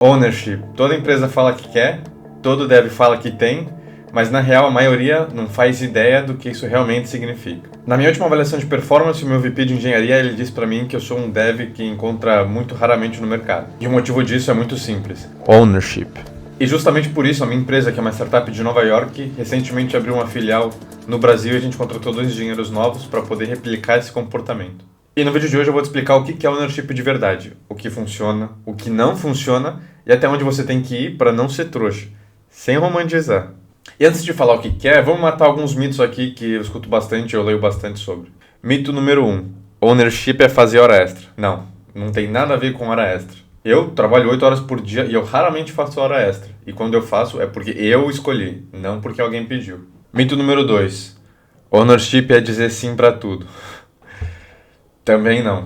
Ownership. Toda empresa fala que quer, todo dev fala que tem, mas na real a maioria não faz ideia do que isso realmente significa. Na minha última avaliação de performance, o meu VP de engenharia ele disse para mim que eu sou um dev que encontra muito raramente no mercado. E o motivo disso é muito simples: ownership. E justamente por isso a minha empresa, que é uma startup de Nova York, recentemente abriu uma filial no Brasil e a gente contratou 2 engenheiros novos para poder replicar esse comportamento. E no vídeo de hoje eu vou te explicar o que é ownership de verdade, o que funciona, o que não funciona e até onde você tem que ir para não ser trouxa, sem romantizar. E antes de falar o que é, vamos matar alguns mitos aqui que eu escuto bastante e eu leio bastante sobre. Mito número 1. Ownership é fazer hora extra. Não tem nada a ver com hora extra. Eu trabalho 8 horas por dia e eu raramente faço hora extra. E quando eu faço é porque eu escolhi, não porque alguém pediu. Mito número 2. Ownership é dizer sim para tudo. Também não.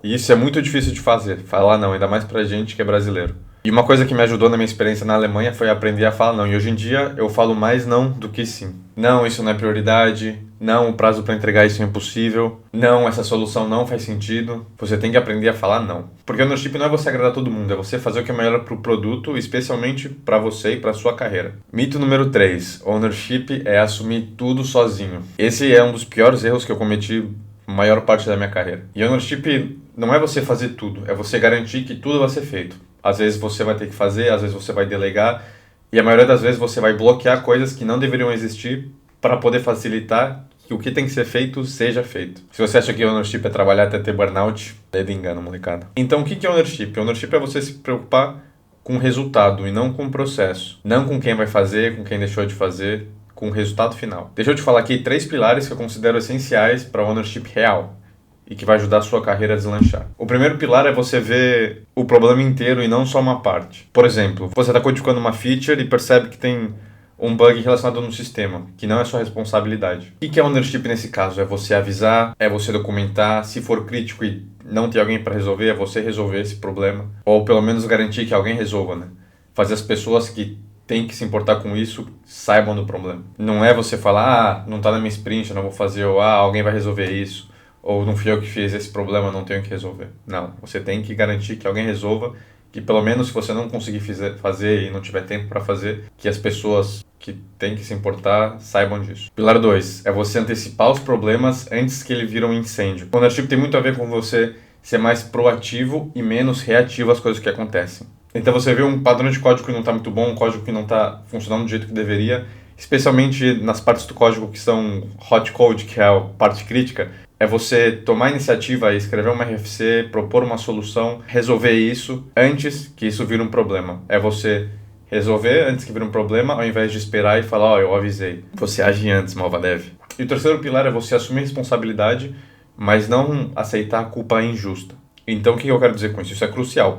E isso é muito difícil de fazer, falar não, ainda mais pra gente que é brasileiro. E uma coisa que me ajudou na minha experiência na Alemanha foi aprender a falar não. E hoje em dia eu falo mais não do que sim. Não, isso não é prioridade. Não, o prazo para entregar isso é impossível. Não, essa solução não faz sentido. Você tem que aprender a falar não. Porque o ownership não é você agradar todo mundo, é você fazer o que é melhor pro produto, especialmente para você e para sua carreira. Mito número 3. Ownership é assumir tudo sozinho. Esse é um dos piores erros que eu cometi a maior parte da minha carreira. E ownership não é você fazer tudo, é você garantir que tudo vai ser feito. Às vezes você vai ter que fazer, às vezes você vai delegar, e a maioria das vezes você vai bloquear coisas que não deveriam existir para poder facilitar que o que tem que ser feito seja feito. Se você acha que ownership é trabalhar até ter burnout, é de engano, molecada. Então o que é ownership? Ownership é você se preocupar com o resultado e não com o processo. Não com quem vai fazer, com quem deixou de fazer, com o resultado final. Deixa eu te falar aqui 3 pilares que eu considero essenciais para ownership real e que vai ajudar a sua carreira a deslanchar. O primeiro pilar é você ver o problema inteiro e não só uma parte. Por exemplo, você está codificando uma feature e percebe que tem um bug relacionado no sistema, que não é sua responsabilidade. O que é ownership nesse caso? É você avisar, é você documentar, se for crítico e não tem alguém para resolver, é você resolver esse problema, ou pelo menos garantir que alguém resolva, né? Fazer as pessoas que tem que se importar com isso, saibam do problema. Não é você falar, não tá na minha sprint, eu não vou fazer, ou alguém vai resolver isso, ou não fui eu que fiz esse problema, não tenho que resolver. Não, você tem que garantir que alguém resolva, que pelo menos se você não conseguir fazer e não tiver tempo para fazer, que as pessoas que têm que se importar saibam disso. Pilar 2, é você antecipar os problemas antes que ele vire um incêndio. O ownership tem muito a ver com você ser mais proativo e menos reativo às coisas que acontecem. Então você vê um padrão de código que não está muito bom, um código que não está funcionando do jeito que deveria, especialmente nas partes do código que são hot code, que é a parte crítica, é você tomar a iniciativa e escrever uma RFC, propor uma solução, resolver isso antes que isso vire um problema. É você resolver antes que vire um problema, ao invés de esperar e falar, eu avisei. Você age antes, malva dev. E o terceiro pilar é você assumir responsabilidade, mas não aceitar a culpa injusta. Então, o que eu quero dizer com isso? Isso é crucial.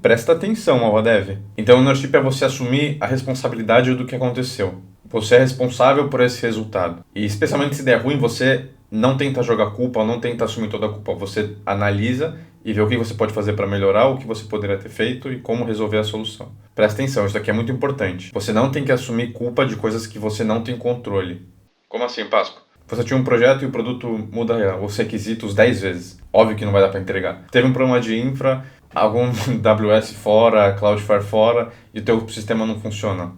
Presta atenção, malva dev. Então, o ownership é você assumir a responsabilidade do que aconteceu. Você é responsável por esse resultado. E, especialmente se der ruim, você não tenta jogar culpa, não tenta assumir toda a culpa. Você analisa e vê o que você pode fazer para melhorar, o que você poderia ter feito e como resolver a solução. Presta atenção, isso aqui é muito importante. Você não tem que assumir culpa de coisas que você não tem controle. Como assim, Páscoa? Você tinha um projeto e o produto muda os requisitos 10 vezes. Óbvio que não vai dar para entregar. Teve um problema de infra, algum AWS fora, Cloudflare fora, e o teu sistema não funciona.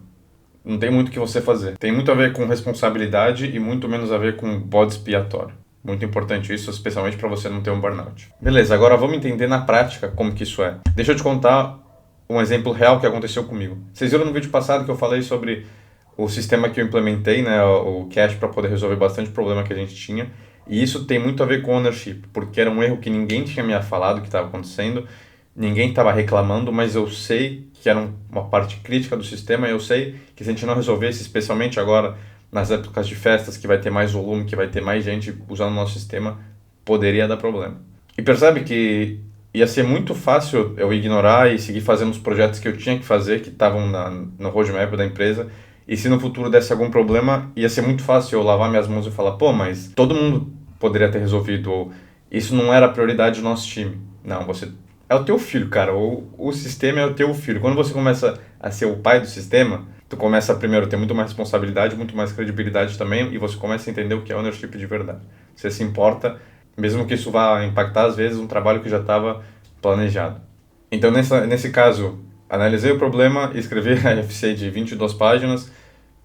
Não tem muito o que você fazer. Tem muito a ver com responsabilidade e muito menos a ver com bode expiatório. Muito importante isso, especialmente para você não ter um burnout. Beleza, agora vamos entender na prática como que isso é. Deixa eu te contar um exemplo real que aconteceu comigo. Vocês viram no vídeo passado que eu falei sobre o sistema que eu implementei, né, o Cache, para poder resolver bastante problema que a gente tinha. E isso tem muito a ver com ownership, porque era um erro que ninguém tinha me falado que estava acontecendo, ninguém estava reclamando, mas eu sei que era uma parte crítica do sistema, e eu sei que se a gente não resolvesse, especialmente agora nas épocas de festas, que vai ter mais volume, que vai ter mais gente usando o nosso sistema, poderia dar problema. E percebe que ia ser muito fácil eu ignorar e seguir fazendo os projetos que eu tinha que fazer, que estavam no roadmap da empresa. E se no futuro desse algum problema, ia ser muito fácil eu lavar minhas mãos e falar, mas todo mundo poderia ter resolvido, ou isso não era a prioridade do nosso time. Não, é o teu filho, cara, o sistema é o teu filho. Quando você começa a ser o pai do sistema, tu começa primeiro a ter muito mais responsabilidade, muito mais credibilidade também, e você começa a entender o que é ownership de verdade. Você se importa, mesmo que isso vá impactar, às vezes, um trabalho que já estava planejado. Então, nesse caso, Analisei o problema, escrevi a FC de 22 páginas,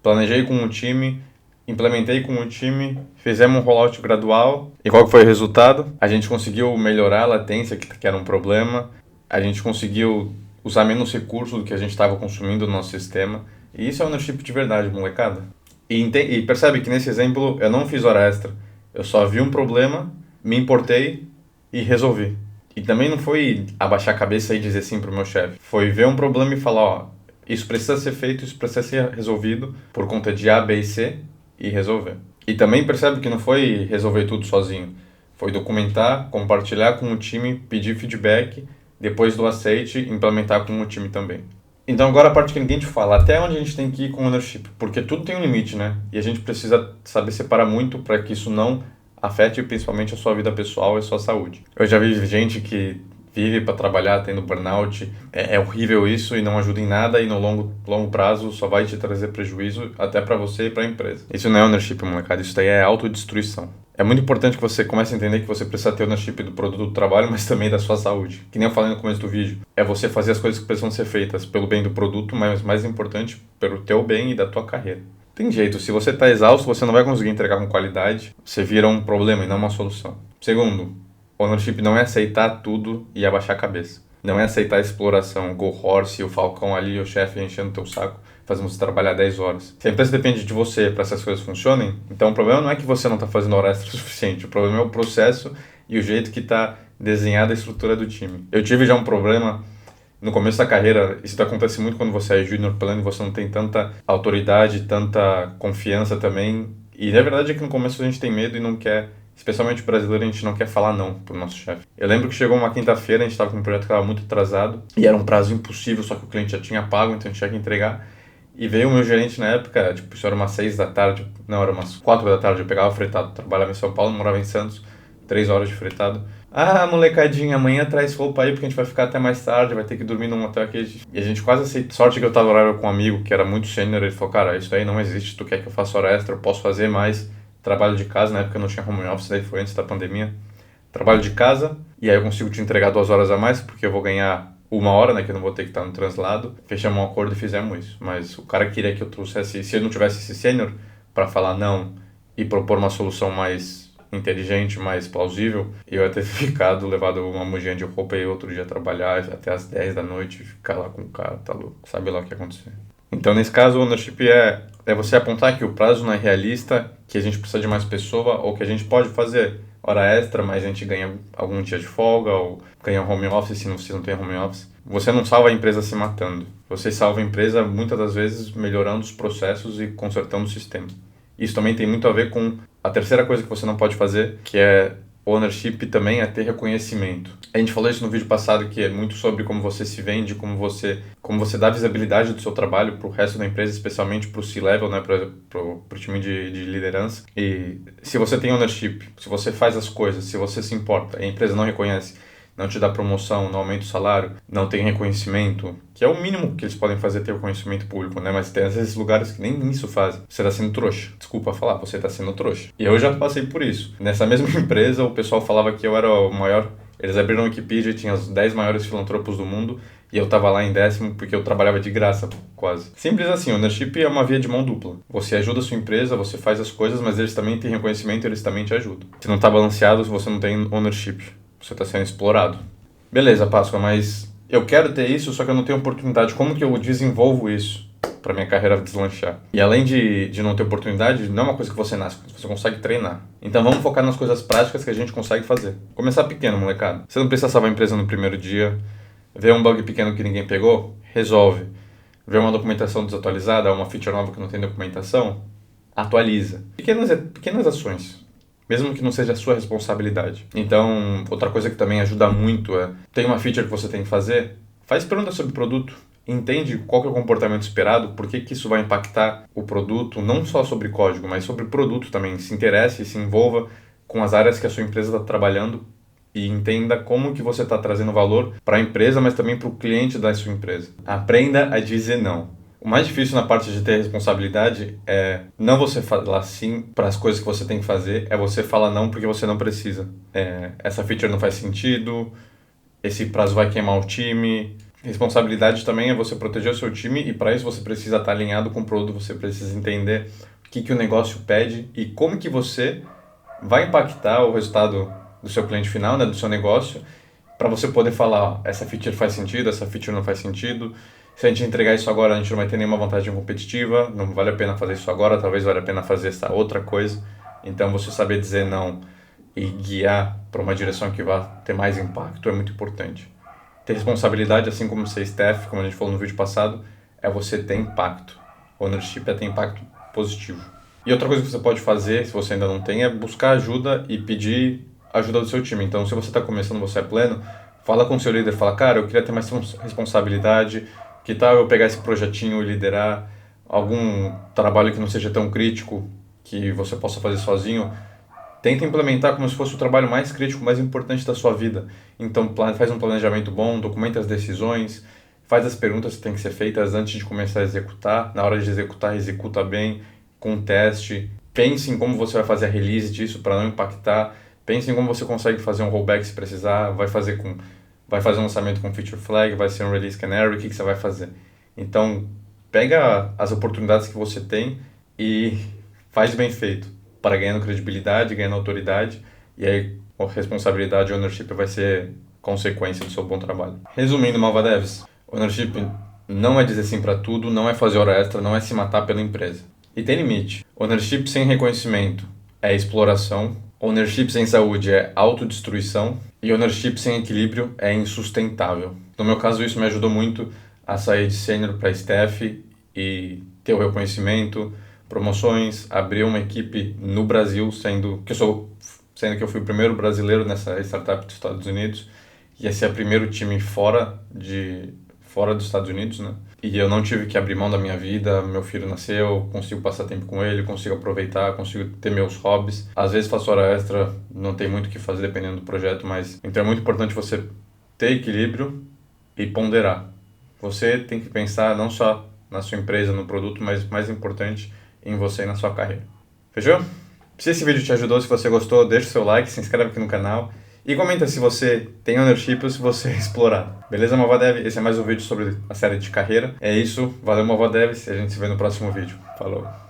planejei com o time, implementei com o time, fizemos um rollout gradual. E qual que foi o resultado? A gente conseguiu melhorar a latência, que era um problema. A gente conseguiu usar menos recursos do que a gente estava consumindo no nosso sistema. E isso é ownership de verdade, molecada. E percebe que nesse exemplo eu não fiz hora extra. Eu só vi um problema, me importei e resolvi. E também não foi abaixar a cabeça e dizer sim pro meu chefe. Foi ver um problema e falar, ó, isso precisa ser feito, isso precisa ser resolvido por conta de A, B e C e resolver. E também percebe que não foi resolver tudo sozinho. Foi documentar, compartilhar com o time, pedir feedback, depois do aceite, implementar com o time também. Então agora a parte que ninguém te fala, até onde a gente tem que ir com ownership, porque tudo tem um limite, né? E a gente precisa saber separar muito para que isso não afete principalmente a sua vida pessoal e a sua saúde. Eu já vi gente que vive para trabalhar tendo burnout, é horrível isso e não ajuda em nada e no longo prazo só vai te trazer prejuízo até para você e para a empresa. Isso não é ownership, molecada, isso daí é autodestruição. É muito importante que você comece a entender que você precisa ter ownership do produto do trabalho, mas também da sua saúde. Que nem eu falei no começo do vídeo, é você fazer as coisas que precisam ser feitas pelo bem do produto, mas mais importante, pelo teu bem e da tua carreira. Tem jeito, se você está exausto, você não vai conseguir entregar com qualidade, você vira um problema e não uma solução. Segundo, ownership não é aceitar tudo e abaixar a cabeça. Não é aceitar a exploração, o Go Horse, o Falcão ali, o chefe enchendo teu saco, fazendo você trabalhar 10 horas. Se a empresa depende de você para essas coisas funcionem, então o problema não é que você não está fazendo hora extra o suficiente, o problema é o processo e o jeito que está desenhada a estrutura do time. Eu tive já um problema no começo da carreira, isso acontece muito quando você é junior plano e você não tem tanta autoridade, tanta confiança também. E na verdade é que no começo a gente tem medo e não quer, especialmente o brasileiro, a gente não quer falar não pro nosso chefe. Eu lembro que chegou uma quinta-feira, a gente estava com um projeto que estava muito atrasado e era um prazo impossível, só que o cliente já tinha pago, então a gente tinha que entregar. E veio o meu gerente na época, tipo, isso era umas 6 da tarde, não, era umas 4 da tarde, eu pegava fretado, trabalhava em São Paulo, morava em Santos, 3 horas de fretado. Ah, molecadinha, amanhã traz roupa aí porque a gente vai ficar até mais tarde, vai ter que dormir num hotel aqui. E a gente quase aceitou. Sorte que eu tava horário com um amigo que era muito sênior, ele falou, cara, isso aí não existe, tu quer que eu faça hora extra, eu posso fazer mais trabalho de casa, na época eu não tinha home office, daí foi antes da pandemia. Trabalho de casa, e aí eu consigo te entregar 2 horas a mais, porque eu vou ganhar 1 hora, né, que eu não vou ter que estar no translado. Fechamos um acordo e fizemos isso. Mas o cara queria que eu trouxesse, se ele não tivesse esse sênior, para falar não e propor uma solução mais inteligente, mais plausível, eu ia ter ficado, levado uma mujinha de roupa e outro dia trabalhar até as 10 da noite e ficar lá com o cara, tá louco, sabe lá o que ia acontecer. Então, nesse caso, o ownership é você apontar que o prazo não é realista, que a gente precisa de mais pessoa, ou que a gente pode fazer hora extra, mas a gente ganha algum dia de folga, ou ganha home office se você não tem home office. Você não salva a empresa se matando. Você salva a empresa, muitas das vezes, melhorando os processos e consertando o sistema. Isso também tem muito a ver com a terceira coisa que você não pode fazer, que é ownership também, é ter reconhecimento. A gente falou isso no vídeo passado, que é muito sobre como você se vende, como você dá visibilidade do seu trabalho para o resto da empresa, especialmente para o C-Level, né, para o time de liderança. E se você tem ownership, se você faz as coisas, se você se importa, a empresa não reconhece, não te dá promoção, não aumenta o salário, não tem reconhecimento, que é o mínimo que eles podem fazer, ter reconhecimento público, né? Mas tem às vezes lugares que nem isso fazem. Você tá sendo trouxa. Desculpa falar, você tá sendo trouxa. E eu já passei por isso. Nessa mesma empresa, o pessoal falava que eu era o maior. Eles abriram a Wikipedia e tinha os 10 maiores filantropos do mundo e eu tava lá em 10º porque eu trabalhava de graça, quase. Simples assim, o ownership é uma via de mão dupla. Você ajuda a sua empresa, você faz as coisas, mas eles também têm reconhecimento e eles também te ajudam. Se não tá balanceado, você não tem ownership. Você está sendo explorado. Beleza, Páscoa, mas eu quero ter isso, só que eu não tenho oportunidade. Como que eu desenvolvo isso para minha carreira deslanchar? E além de não ter oportunidade, não é uma coisa que você nasce, você consegue treinar. Então vamos focar nas coisas práticas que a gente consegue fazer. Começar pequeno, molecada. Você não precisa salvar a empresa no primeiro dia. Ver um bug pequeno que ninguém pegou, resolve. Ver uma documentação desatualizada, uma feature nova que não tem documentação, atualiza. Pequenas ações. Mesmo que não seja a sua responsabilidade. Então, outra coisa que também ajuda muito é... Tem uma feature que você tem que fazer? Faz pergunta sobre o produto. Entende qual que é o comportamento esperado, por que isso vai impactar o produto, não só sobre código, mas sobre o produto também. Se interesse, se envolva com as áreas que a sua empresa está trabalhando e entenda como que você está trazendo valor para a empresa, mas também para o cliente da sua empresa. Aprenda a dizer não. O mais difícil na parte de ter responsabilidade é não você falar sim para as coisas que você tem que fazer, é você falar não porque você não precisa. Essa feature não faz sentido, esse prazo vai queimar o time, Responsabilidade também é você proteger o seu time e para isso você precisa estar alinhado com o produto, você precisa entender o que o negócio pede e como que você vai impactar o resultado do seu cliente final, né, do seu negócio, para você poder falar, ó, essa feature faz sentido, essa feature não faz sentido. Se a gente entregar isso agora, a gente não vai ter nenhuma vantagem competitiva, não vale a pena fazer isso agora, talvez valha a pena fazer essa outra coisa. Então, você saber dizer não e guiar para uma direção que vai ter mais impacto é muito importante. Ter responsabilidade, assim como ser staff, como a gente falou no vídeo passado, é você ter impacto. Ownership é ter impacto positivo. E outra coisa que você pode fazer, se você ainda não tem, é buscar ajuda e pedir ajuda do seu time. Então, se você está começando, você é pleno, fala com o seu líder, fala, cara, eu queria ter mais responsabilidade, que tal eu pegar esse projetinho e liderar algum trabalho que não seja tão crítico, que você possa fazer sozinho. Tenta implementar como se fosse o trabalho mais crítico, mais importante da sua vida. Então, faz um planejamento bom, documenta as decisões, faz as perguntas que têm que ser feitas antes de começar a executar. Na hora de executar, executa bem, com teste. Pense em como você vai fazer a release disso para não impactar. Pense em como você consegue fazer um rollback se precisar. Vai fazer um lançamento com feature flag, vai ser um release canary, o que você vai fazer? Então, pega as oportunidades que você tem e faz bem feito, para ganhando credibilidade, ganhando autoridade, e aí a responsabilidade e ownership vai ser consequência do seu bom trabalho. Resumindo, Malva Devs, ownership não é dizer sim para tudo, não é fazer hora extra, não é se matar pela empresa. E tem limite. Ownership sem reconhecimento é exploração, ownership sem saúde é autodestruição, e ownership sem equilíbrio é insustentável. No meu caso, isso me ajudou muito a sair de sênior para staff e ter o reconhecimento, promoções, abrir uma equipe no Brasil, sendo que eu fui o primeiro brasileiro nessa startup dos Estados Unidos, ia ser o primeiro time fora dos Estados Unidos, né? E eu não tive que abrir mão da minha vida, meu filho nasceu, consigo passar tempo com ele, consigo aproveitar, consigo ter meus hobbies. Às vezes faço hora extra, não tem muito o que fazer dependendo do projeto, mas então é muito importante você ter equilíbrio e ponderar. Você tem que pensar não só na sua empresa, no produto, mas mais importante, em você e na sua carreira. Fechou? Se esse vídeo te ajudou, se você gostou, deixa o seu like, se inscreve aqui no canal e comenta se você tem ownership ou se você é explorado. Beleza, Malvadev? Esse é mais um vídeo sobre a série de carreira. É isso, valeu, Malvadev, e a gente se vê no próximo vídeo. Falou!